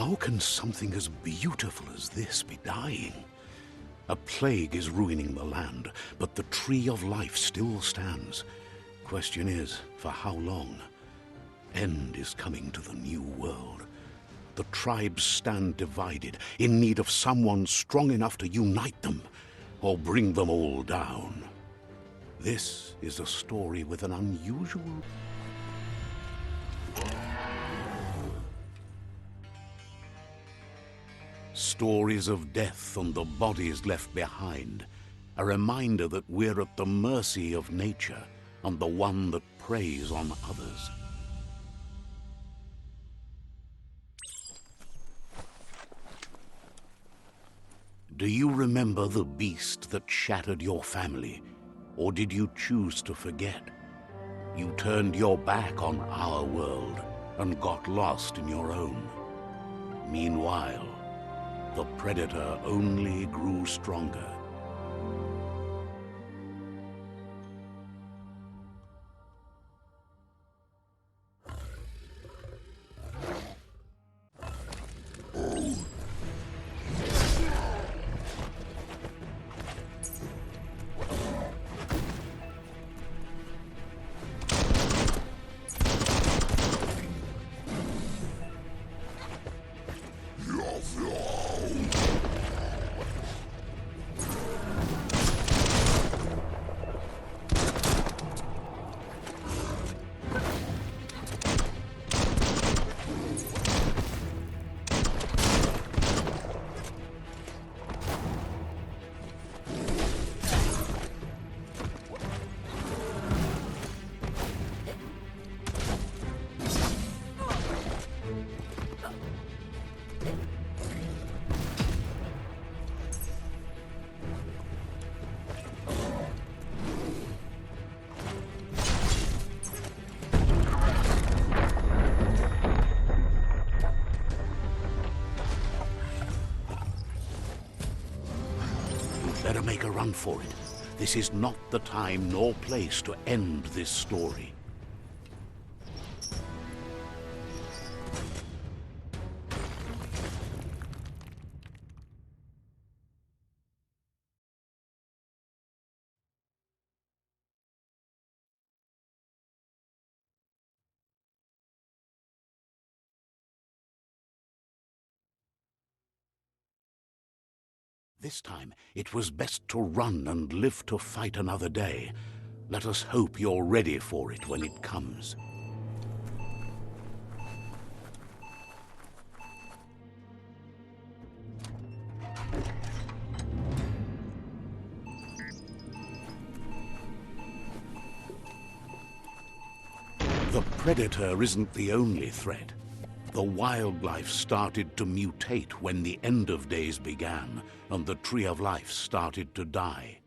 How can something as beautiful as this be dying? A plague is ruining the land, but the tree of life still stands. Question is, for how long? End is coming to the new world. The tribes stand divided, in need of someone strong enough to unite them, or bring them all down. This is a story with an unusual... Stories of death and the bodies left behind. A reminder that we're at the mercy of nature and the one that preys on others. Do you remember the beast that shattered your family? Or did you choose to forget? You turned your back on our world and got lost in your own. Meanwhile, the predator only grew stronger. Better make a run for it. This is not the time nor place to end this story. This time, it was best to run and live to fight another day. Let us hope you're ready for it when it comes. The predator isn't the only threat. The wildlife started to mutate when the end of days began, and the tree of life started to die.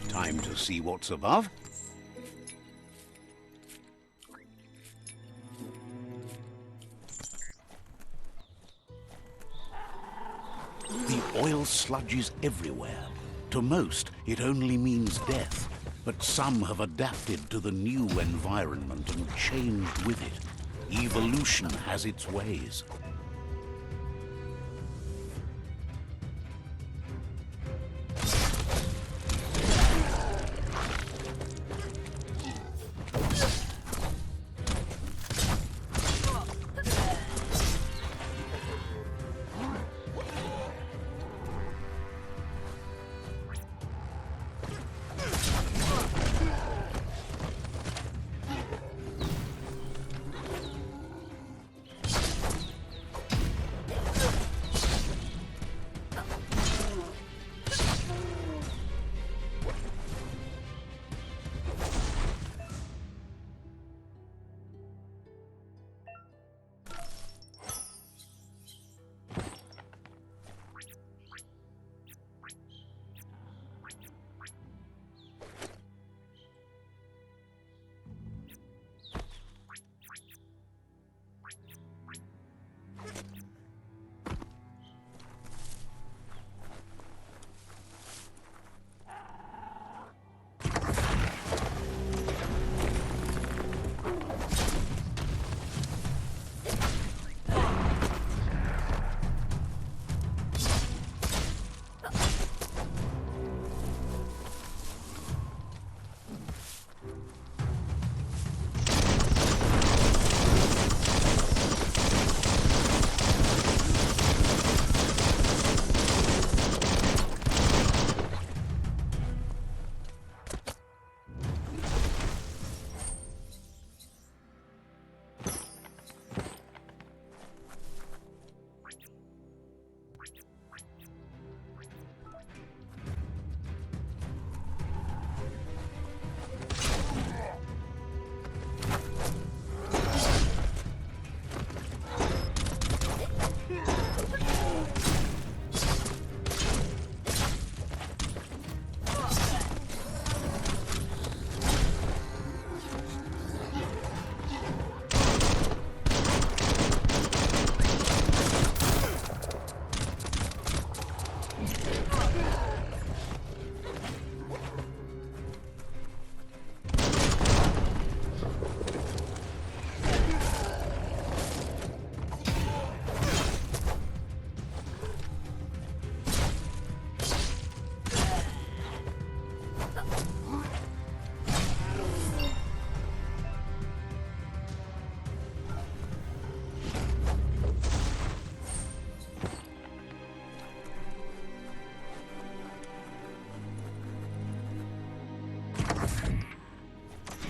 Time to see what's above. The oil sludge is everywhere. To most, it only means death. but some have adapted to the new environment and changed with it. Evolution has its ways.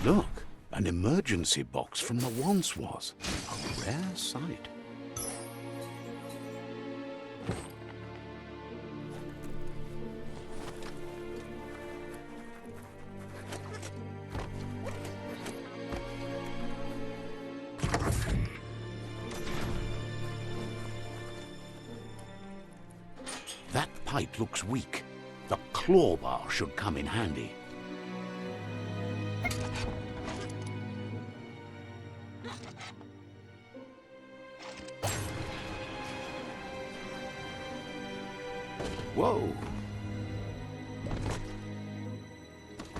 Look, an emergency box from the once was. A rare sight. That pipe looks weak. The claw bar should come in handy. Whoa!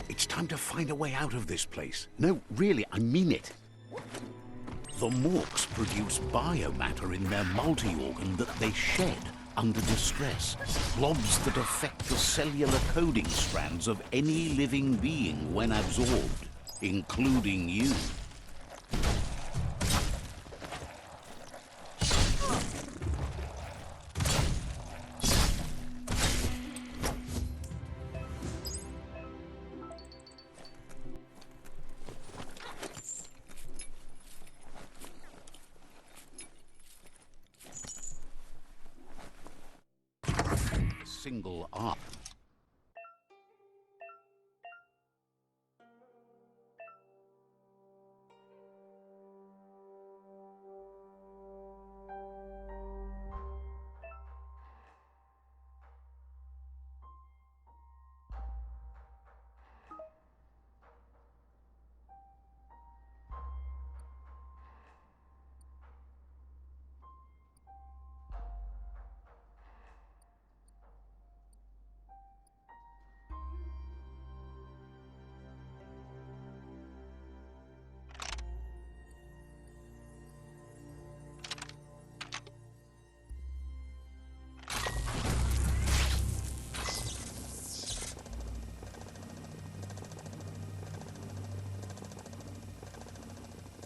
It's time to find a way out of this place. No, really, I mean it. The MORKS produce biomatter in their multi-organ that they shed under distress. Blobs that affect the cellular coding strands of any living being when absorbed, including you. Single arm.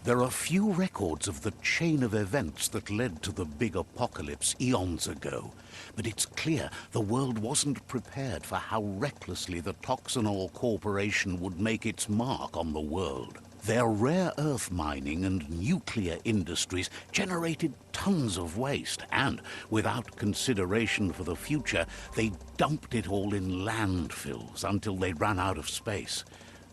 There are few records of the chain of events that led to the big apocalypse eons ago, but it's clear the world wasn't prepared for how recklessly the Toxanol Corporation would make its mark on the world. Their rare earth mining and nuclear industries generated tons of waste, and without consideration for the future, they dumped it all in landfills until they ran out of space.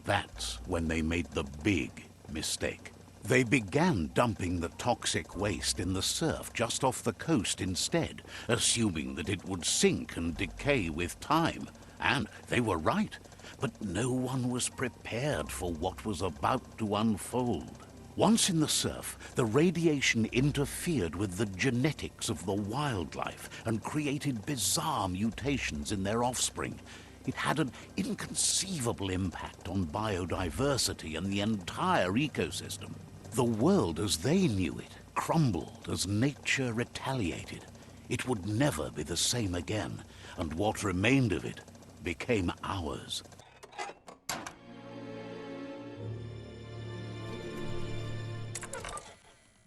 That's when they made the big mistake. They began dumping the toxic waste in the surf just off the coast instead, assuming that it would sink and decay with time. And they were right. But no one was prepared for what was about to unfold. Once in the surf, the radiation interfered with the genetics of the wildlife and created bizarre mutations in their offspring. It had an inconceivable impact on biodiversity and the entire ecosystem. The world as they knew it crumbled as nature retaliated. It would never be the same again, and what remained of it became ours.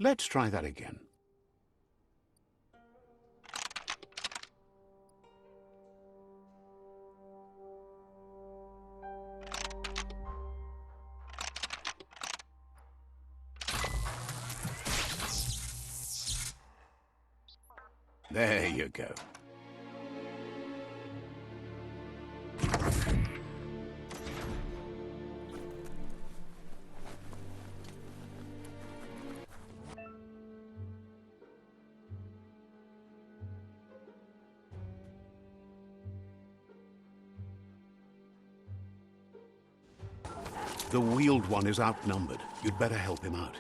Let's try that again. There you go. The wheeled one is outnumbered. You'd better help him out.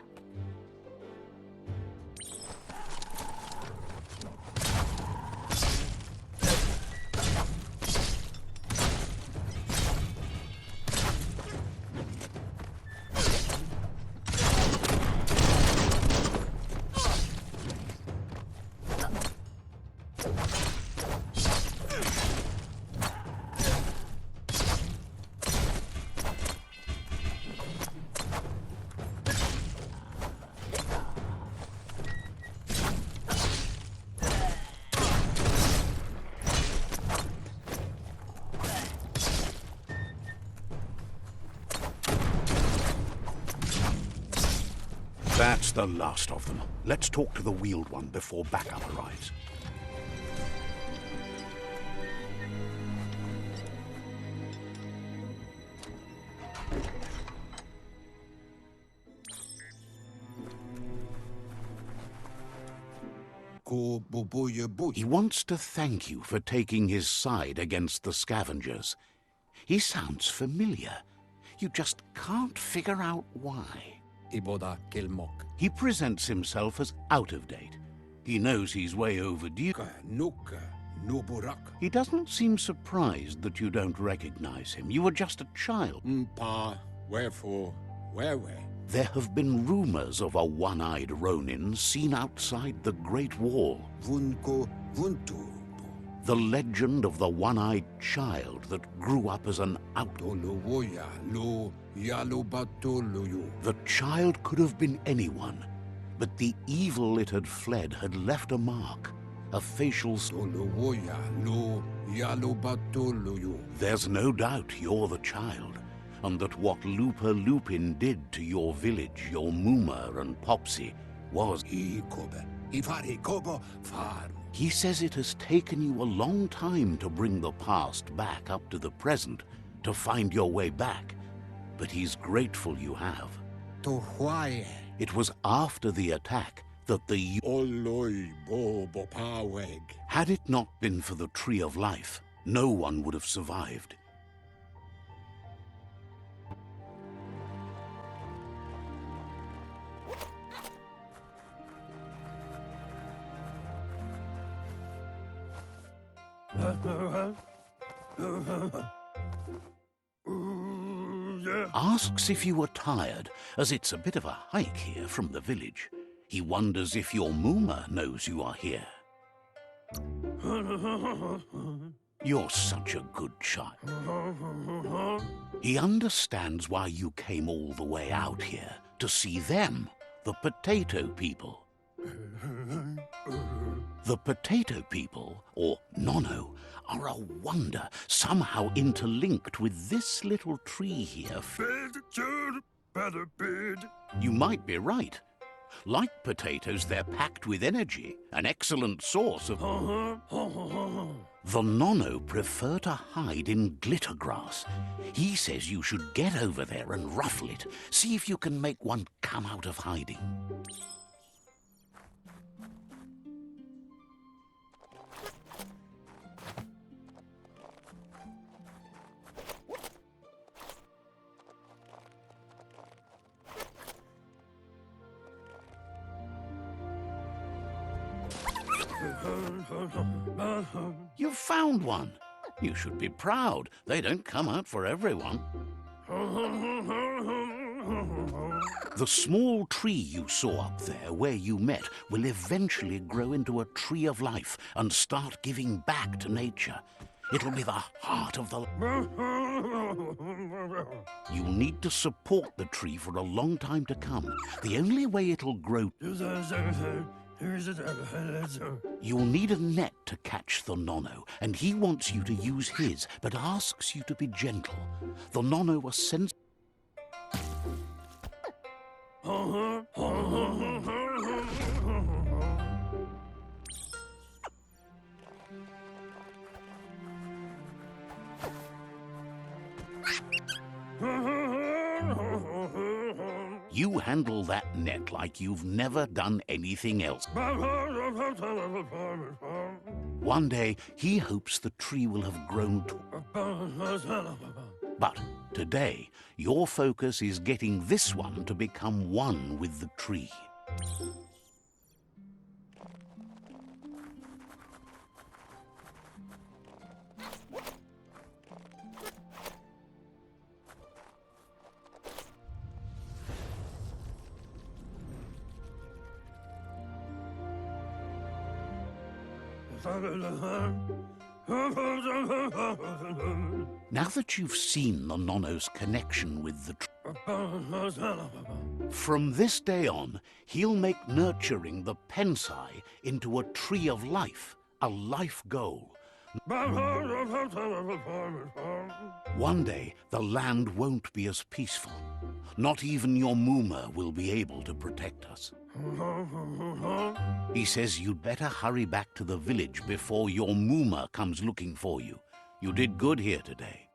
That's the last of them. Let's talk to the wheeled one before backup arrives. He wants to thank you for taking his side against the scavengers. He sounds familiar. You just can't figure out why. He presents himself as out of date. He knows he's way overdue. He doesn't seem surprised that you don't recognize him. You were just a child. Wherefore? There have been rumors of a one-eyed Ronin seen outside the Great Wall. The legend of the one-eyed child that grew up as an The child could have been anyone, but the evil it had fled had left a mark, a facial There's no doubt you're the child, and that what Lupa Lupin did to your village, your Muma and Popsy, was... He says it has taken you a long time to bring the past back up to the present, to find your way back. But he's grateful you have. It was after the attack that the... Had it not been for the Tree of Life, no one would have survived. Asks if you were tired, as it's a bit of a hike here from the village. He wonders if your Muma knows you are here. You're such a good child. He understands why you came all the way out here, to see them, the potato people. The potato people, or Nono, are a wonder, somehow interlinked with this little tree here. You might be right. Like potatoes, they're packed with energy, an excellent source of... The Nono prefer to hide in glittergrass. He says you should get over there and ruffle it. See if you can make one come out of hiding. You've found one. You should be proud. They don't come out for everyone. The small tree you saw up there where you met will eventually grow into a tree of life and start giving back to nature. It'll be the heart of the... You'll need to support the tree for a long time to come. The only way it'll grow... You'll need a net to catch the Nono, and he wants you to use his, but asks you to be gentle. The Nono are sensitive. You handle that net like you've never done anything else. One day, he hopes the tree will have grown But today, your focus is getting this one to become one with the tree. Now that you've seen the Nono's connection with the from this day on, he'll make nurturing the Pensai into a tree of life, a life goal. One day, the land won't be as peaceful. Not even your Moomer will be able to protect us. He says you'd better hurry back to the village before your Moomer comes looking for you. You did good here today.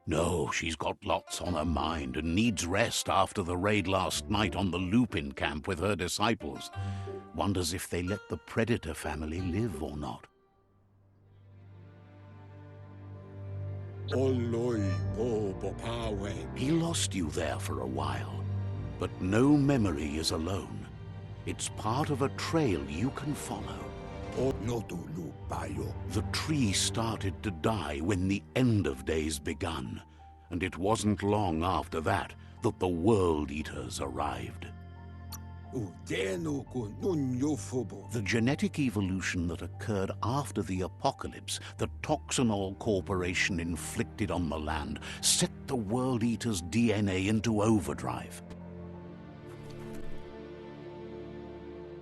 No, she's got lots on her mind and needs rest after the raid last night on the Lupin camp with her disciples. Wonders if they let the Predator family live or not. He lost you there for a while, but no memory is alone. It's part of a trail you can follow. The tree started to die when the end of days begun, and it wasn't long after that that the World Eaters arrived. The genetic evolution that occurred after the apocalypse the Toxinol Corporation inflicted on the land set the World Eaters' DNA into overdrive.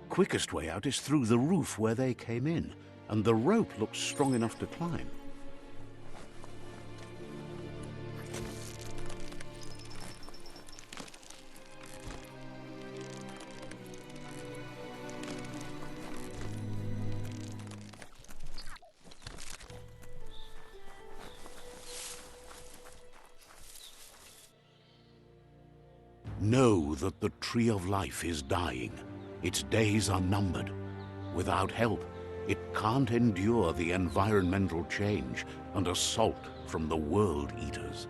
Quickest way out is through the roof where they came in, and the rope looks strong enough to climb. Know that the Tree of Life is dying. Its days are numbered. Without help, it can't endure the environmental change and assault from the World Eaters.